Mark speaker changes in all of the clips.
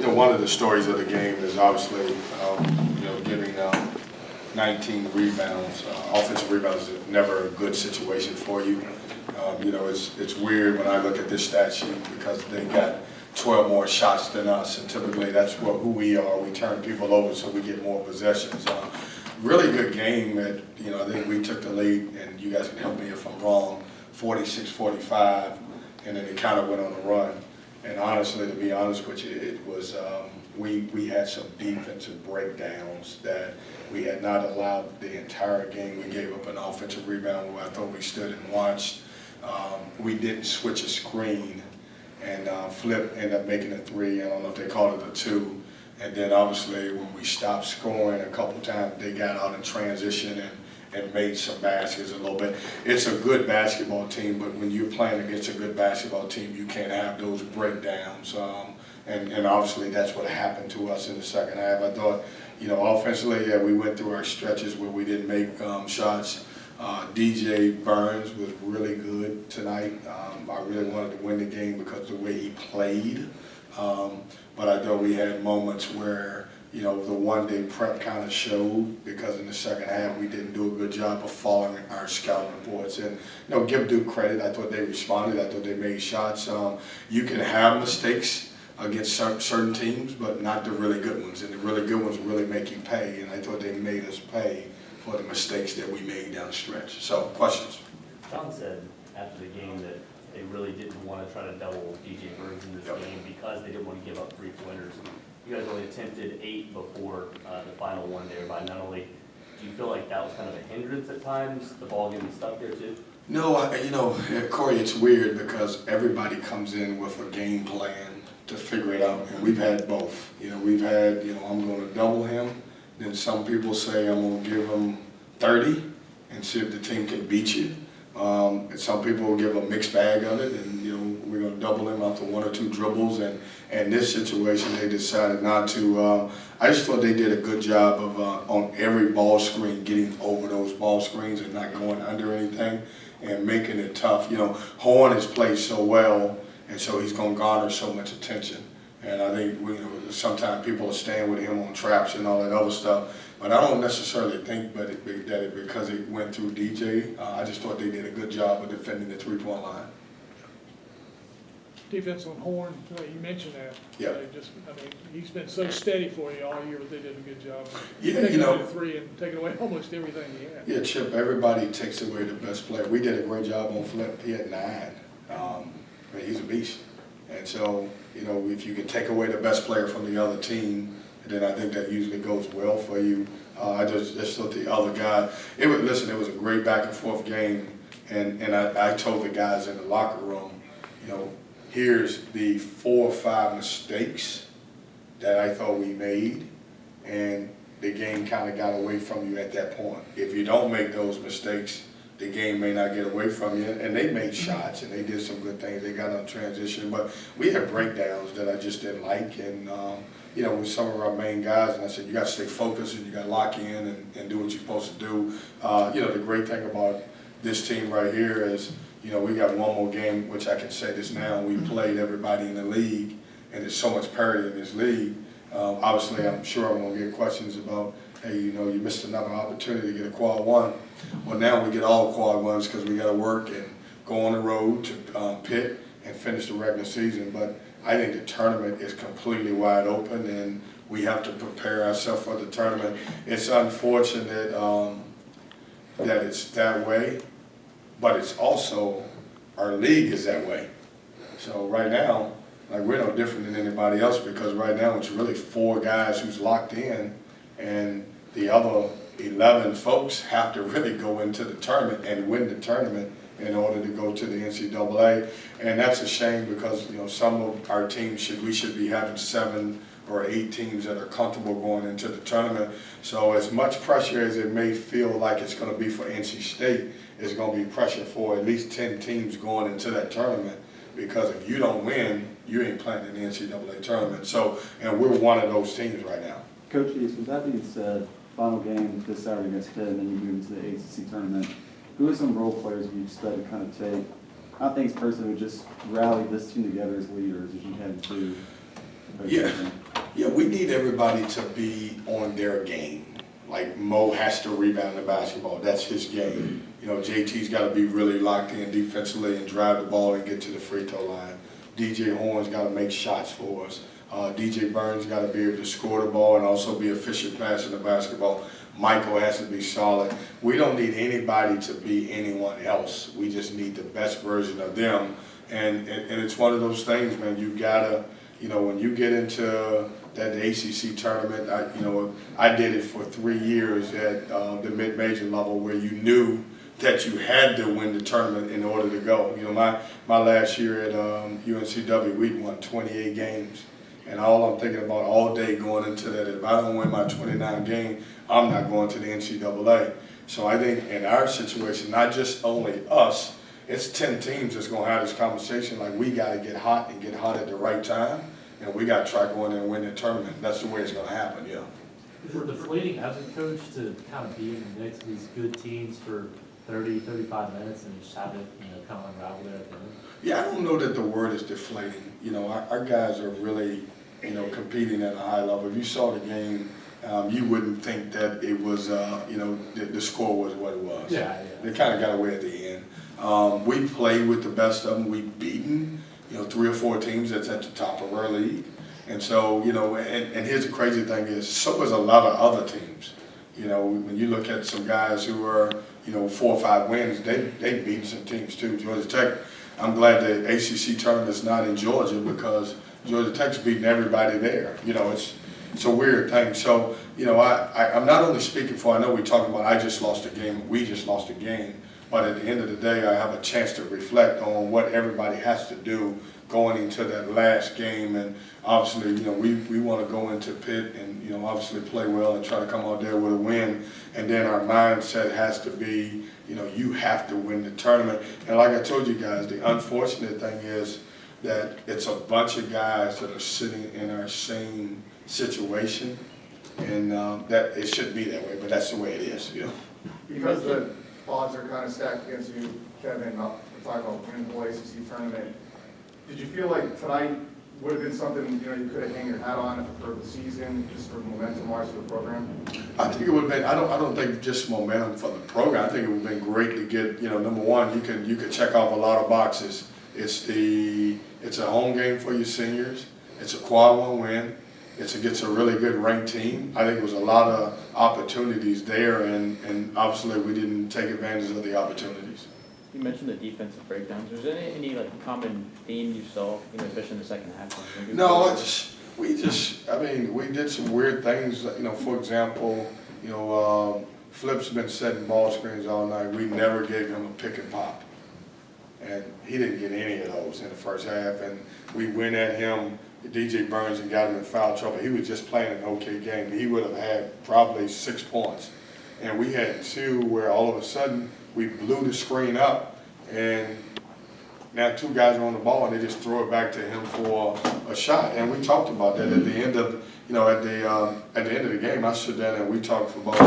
Speaker 1: One of the stories of the game is obviously, giving 19 rebounds. Offensive rebounds is never a good situation for you. It's weird when I look at this stat sheet because they got 12 more shots than us, and typically that's who we are. We turn people over so we get more possessions. Really good game that, I think we took the lead, and you guys can help me if I'm wrong, 46-45, and then it kind of went on a run. And honestly, to be honest with you, it was, we had some defensive breakdowns that we had not allowed the entire game. We gave up an offensive rebound where I thought we stood and watched. We didn't switch a screen, and Flip ended up making a three. I don't know if they called it a two. And then obviously when we stopped scoring a couple times, they got out in transition and made some baskets a little bit. It's a good basketball team, but when you're playing against a good basketball team, you can't have those breakdowns. And obviously that's what happened to us in the second half. I thought, offensively, yeah, we went through our stretches where we didn't make shots. DJ Burns was really good tonight. I really wanted to win the game because of the way he played. But I thought we had moments where, the one-day prep kind of showed, because in the second half we didn't do a good job of following our scouting reports. And, give Duke credit. I thought they responded. I thought they made shots. You can have mistakes against certain teams, but not the really good ones. And the really good ones really make you pay. And I thought they made us pay for the mistakes that we made down the stretch. So, questions?
Speaker 2: John said after the game that they really didn't want to try to double DJ Burns in this game because they didn't want to give up three-pointers. You guys only attempted 8 before the final one there by not only. Do you feel like that was kind of a hindrance at times, the ball getting stuck there too?
Speaker 1: No, Corey, it's weird because everybody comes in with a game plan to figure it out, and we've had both. We've had, I'm going to double him. Then some people say I'm going to give him 30 and see if the team can beat you. And some people will give a mixed bag of it, and we're going to double him after 1 or 2 dribbles. And in this situation, they decided not to. I just thought they did a good job of on every ball screen getting over those ball screens and not going under anything and making it tough. Horn has played so well, and so he's going to garner so much attention. And I think sometimes people are staying with him on traps and all that other stuff. But I don't necessarily think that because it went through DJ. I just thought they did a good job of defending the three-point line.
Speaker 3: Defense on Horn, you mentioned that.
Speaker 1: Yeah.
Speaker 3: He's been so steady for you all year, but they did a good job.
Speaker 1: Yeah,
Speaker 3: taking away the three and taking away almost everything he had.
Speaker 1: Yeah, Chip, everybody takes away the best player. We did a great job on Flip. He had 9. He's a beast. And so, if you can take away the best player from the other team, then I think that usually goes well for you. I just thought the other guy, it was a great back and forth game. And I told the guys in the locker room, here's the 4 or 5 mistakes that I thought we made, and the game kind of got away from you at that point. If you don't make those mistakes, the game may not get away from you. And they made shots, and they did some good things. They got on transition, but we had breakdowns that I just didn't like. And, with some of our main guys, and I said, you got to stay focused and you got to lock in and do what you're supposed to do. The great thing about this team right here is, we got one more game, which I can say this now. We played everybody in the league, and there's so much parity in this league. Obviously, I'm sure I'm going to get questions about, hey, you missed another opportunity to get a quad 1. Well, now we get all quad 1s because we got to work and go on the road to Pitt and finish the regular season. But I think the tournament is completely wide open, and we have to prepare ourselves for the tournament. It's unfortunate that it's that way, but it's also our league is that way. So right now, we're no different than anybody else, because right now it's really 4 guys who's locked in, and the other 11 folks have to really go into the tournament and win the tournament in order to go to the NCAA. And that's a shame, because some of our teams we should be having 7 or 8 teams that are comfortable going into the tournament. So as much pressure as it may feel like it's going to be for NC State, it's going to be pressure for at least 10 teams going into that tournament, because if you don't win, you ain't playing in the NCAA tournament. So, and we're one of those teams right now.
Speaker 4: Coach Keatts, with that being said, final game this Saturday against Pitt, and then you move into the ACC tournament, who are some role players you expect to kind of take, I think personally, would just rally this team together as leaders as you head into expectation?
Speaker 1: Yeah, we need everybody to be on their game. Like Mo has to rebound the basketball. That's his game. You know, JT's got to be really locked in defensively and drive the ball and get to the free throw line. DJ Horn's got to make shots for us. DJ Burns got to be able to score the ball and also be efficient passing the basketball. Michael has to be solid. We don't need anybody to be anyone else. We just need the best version of them. And it's one of those things, man, you gotta, you know, when you get into that ACC tournament, I did it for 3 years at the mid-major level where you knew that you had to win the tournament in order to go. You know, my last year at UNCW, we won 28 games. And all I'm thinking about all day going into that, if I don't win my 29th game, I'm not going to the NCAA. So I think in our situation, not just only us, it's 10 teams that's going to have this conversation. Like, we got to get hot and get hot at the right time. And we got to try going there and win the tournament. That's the way it's going to happen, yeah.
Speaker 5: We're deflating as a coach to kind of be in the mix of these good teams for 30, 35 minutes and just have it, kind of unravel there at the end.
Speaker 1: Yeah, I don't know that the word is deflating. You know, our guys are really, competing at a high level. If you saw the game, you wouldn't think that it was, the score was what it was.
Speaker 5: Yeah.
Speaker 1: They kind of got away at the end. We played with the best of them. We've beaten, 3 or 4 teams that's at the top of our league. And so, and here's the crazy thing is, so is a lot of other teams. When you look at some guys who are, 4 or 5 wins, they've beaten some teams too. Georgia Tech, I'm glad the ACC tournament's not in Georgia because Georgia Tech's beating everybody there. It's a weird thing. So, I'm not only speaking for, I know we're talking about I just lost a game, we just lost a game, but at the end of the day, I have a chance to reflect on what everybody has to do going into that last game. And obviously, we want to go into Pitt and, obviously play well and try to come out there with a win. And then our mindset has to be, you have to win the tournament. And like I told you guys, the unfortunate thing is that it's a bunch of guys that are sitting in our same situation. And that it shouldn't be that way, but that's the way it is.
Speaker 6: Because the odds are kind of stacked against you, Kevin, we're talking about winning the whole ACC tournament. Did you feel like tonight would have been something you could have hang your hat on for the season, just for momentum-wise for the program? I think it would have been. I don't think just momentum for the program. I think it would have been great to get. Number one, you can check off a lot of boxes. It's a home game for your seniors. It's a quad 1 win. It's against a really good ranked team. I think there was a lot of opportunities there, and obviously we didn't take advantage of the opportunities.
Speaker 7: You mentioned the defensive breakdowns. Was there any common theme you saw, especially in the second half?
Speaker 1: No, we did some weird things. For example, Flip's been setting ball screens all night. We never gave him a pick and pop, and he didn't get any of those in the first half. And we went at him, DJ Burns, and got him in foul trouble. He was just playing an okay game, but he would have had probably 6 points. And we had 2 where all of a sudden we blew the screen up, and now 2 guys are on the ball, and they just throw it back to him for a shot. And we talked about that at the end of, at the end of the game. I stood down and we talked for about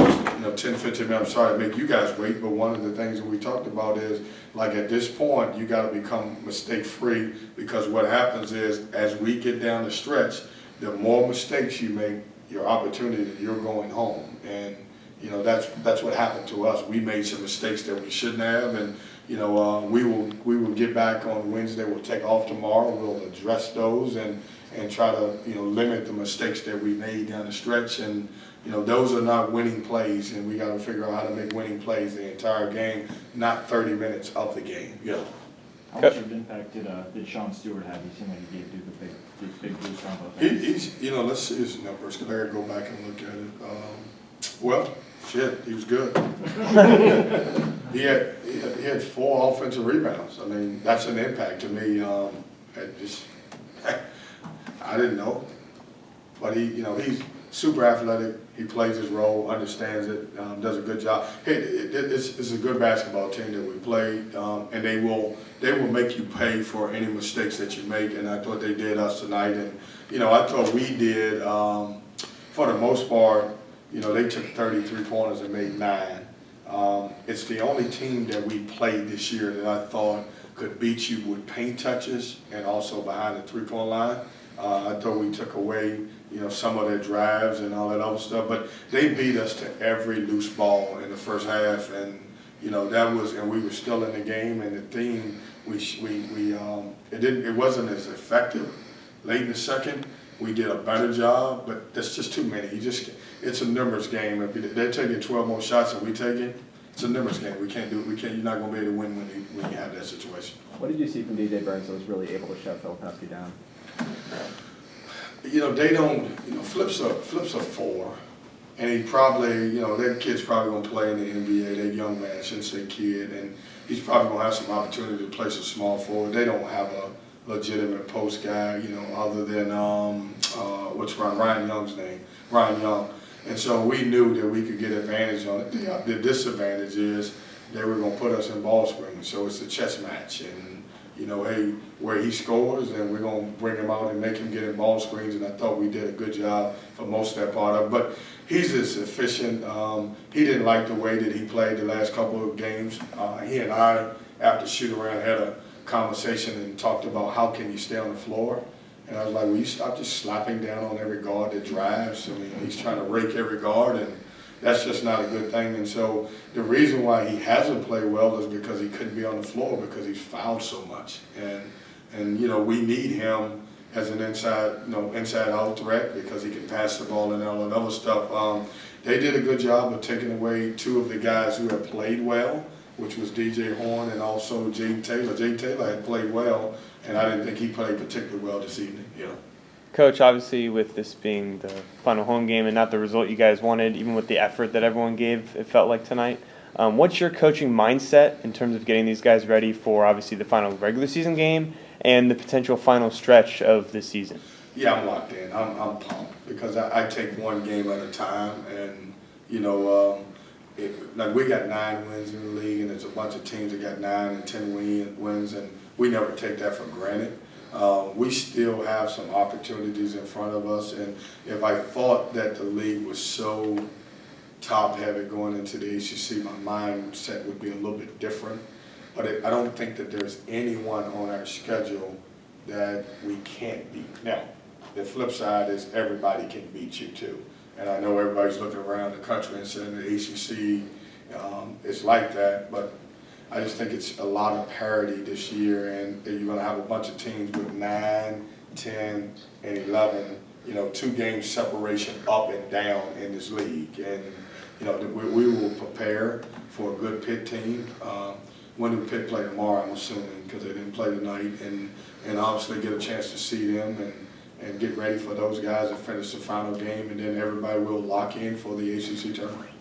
Speaker 1: 10, 15 minutes. I'm sorry to make you guys wait, but one of the things that we talked about is, like, at this point, you got to become mistake-free, because what happens is, as we get down the stretch, the more mistakes you make, your opportunity, you're going home. And that's what happened to us. We made some mistakes that we shouldn't have, and we will get back on Wednesday. We'll take off tomorrow. We'll address those and try to limit the mistakes that we made down the stretch. And those are not winning plays, and we got to figure out how to make winning plays the entire game, not 30 minutes of the game. Yeah.
Speaker 8: How much of an impact did Sean Stewart have? He seemed like he gave Duke a big boost on both ends.
Speaker 1: He's let's see his numbers, because I got to go back and look at it. He was good. he had 4 offensive rebounds. I mean, that's an impact to me. I didn't know, but he's super athletic. He plays his role, understands it, does a good job. It's a good basketball team that we played, and they will make you pay for any mistakes that you make. And I thought they did us tonight, and I thought we did for the most part. They took 33 pointers and made 9. It's the only team that we played this year that I thought could beat you with paint touches and also behind the 3-point line. I thought we took away, some of their drives and all that other stuff, but they beat us to every loose ball in the first half, and and we were still in the game, and the theme it wasn't as effective late in the second. We did a better job, but that's just too many. It's a numbers game. If they're taking 12 more shots than we taking, it's a numbers game. You're not going to be able to win when you have that situation.
Speaker 9: What did you see from DJ Burns that was really able to shut Filipowski down?
Speaker 1: They don't, Flip's a 4, and he probably, that kid's probably going to play in the NBA, that young man, I shouldn't say kid, and he's probably going to have some opportunity to play some small forward. They don't have a legitimate post guy, other than, Ryan Young's name, Ryan Young. And so we knew that we could get advantage on it. The disadvantage is they were going to put us in ball screens, so it's a chess match. And, where he scores, and we're going to bring him out and make him get in ball screens, and I thought we did a good job for most of that part of it. But he's as efficient. He didn't like the way that he played the last couple of games. He and I, after shoot-around, had a conversation and talked about how can you stay on the floor. And I was like, will you stop just slapping down on every guard that drives? I mean, he's trying to rake every guard, and that's just not a good thing. And so the reason why he hasn't played well is because he couldn't be on the floor because he's fouled so much. And we need him as an inside out threat because he can pass the ball and all that other stuff. They did a good job of taking away 2 of the guys who have played well, which was DJ Horn and also Jay Taylor. Jay Taylor had played well, and I didn't think he played particularly well this evening.
Speaker 10: Coach, obviously with this being the final home game and not the result you guys wanted, even with the effort that everyone gave, it felt like tonight. What's your coaching mindset in terms of getting these guys ready for obviously the final regular season game and the potential final stretch of this season?
Speaker 1: Yeah, I'm locked in. I'm pumped because I take one game at a time, and like we got 9 wins in the league, and there's a bunch of teams that got 9 and 10 wins, and we never take that for granted. We still have some opportunities in front of us, and if I thought that the league was so top-heavy going into the ACC, my mindset would be a little bit different. But I don't think that there's anyone on our schedule that we can't beat. Now, the flip side is everybody can beat you too. And I know everybody's looking around the country and saying the ACC is like that, but I just think it's a lot of parity this year, and you're going to have a bunch of teams with 9, 10, and 11, 2 game separation up and down in this league. And, we will prepare for a good Pitt team. When do Pitt play tomorrow, I'm assuming, because they didn't play tonight, and obviously get a chance to see them and get ready for those guys to finish the final game, and then everybody will lock in for the ACC tournament.